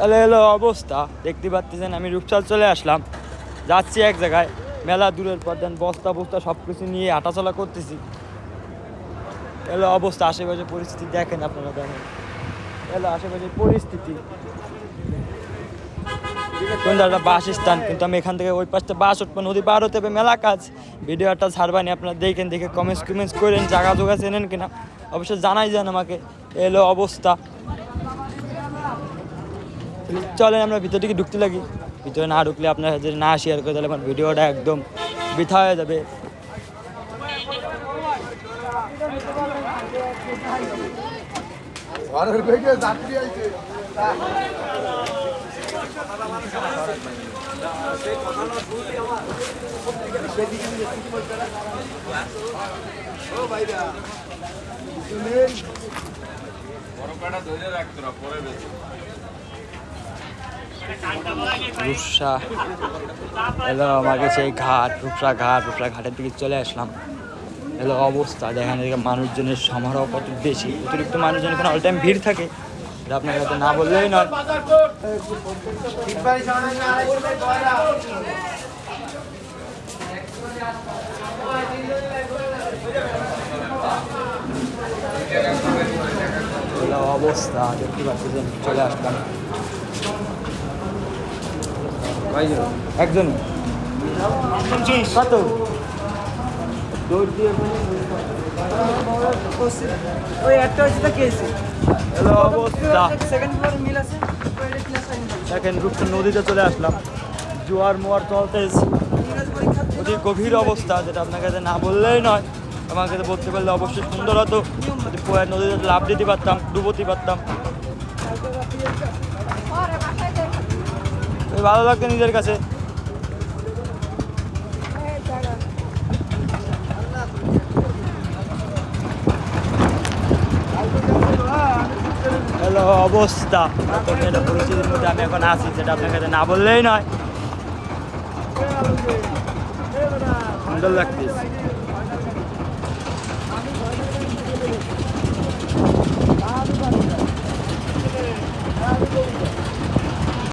তাহলে এলো অবস্থা, দেখতে পাচ্ছেন আমি রূপসাল চলে আসলাম, যাচ্ছি এক জায়গায়, মেলা দূরের পর দেন বস্তা বস্তা সব কিছু নিয়ে হাঁটাচলা করতেছি। এলো অবস্থা, আশেপাশে পরিস্থিতি দেখেন আপনারা, দেখেন এলো আশেপাশের পরিস্থিতি। সুন্দর একটা বাস স্থান, কিন্তু আমি এখান থেকে ওই পাশটা বাস উঠবো, নদী পার হতে হবে, মেলা কাজ। ভিডিওটা ছাড়বানি, আপনারা দেখেন, দেখে কমেন্টস করেন, জায়গা জোগা চেনেন কিনা অবশ্যই জানাই যান আমাকে। এলো অবস্থা, চলেন আমরা ভিতর দিকে ঢুকতে লাগি। ভিতরে না ঢুকলে আপনারা যদি না শেয়ার করে তাহলে আমার ভিডিওটা একদম বৃথা হয়ে যাবে। রূপসা এলো আমাকে সেই ঘাট, রূপসা ঘাটের দিকে চলে আসলাম। এলো অবস্থা, দেখেন এদিকে মানুষজনের সমারোহ কত বেশি, অতিরিক্ত মানুষজন এখানে অল টাইম ভিড় থাকে, এটা আপনার কাছে না বললেই নয়। অবস্থা দেখতে পাচ্ছেন, চলে আসলাম একজন কত দৌড় দিয়ে ওই একটা হচ্ছে তো কেসি হ্যালো অবস্থা, সেকেন্ড ফ্লোর মিল আছে দেখেন রূপসা নদীতে চলে আসলাম, জোয়ার মোয়ার চলতেছে, অতি গভীর অবস্থা, যেটা আপনার কাছে না বললেই নয়। আমার কাছে বলতে পারলে অবশ্যই সুন্দর হতো, যদি নদীতে লাভ দিতে পারতাম, ডুবোতে পারতাম, ভালো লাগতো নিজের কাছে। হ্যালো অবস্থা, একটা পরিস্থিতির মধ্যে আমি এখন আছি, যেটা আপনার কাছে না বললেই নয়। সুন্দর লাগতেছে।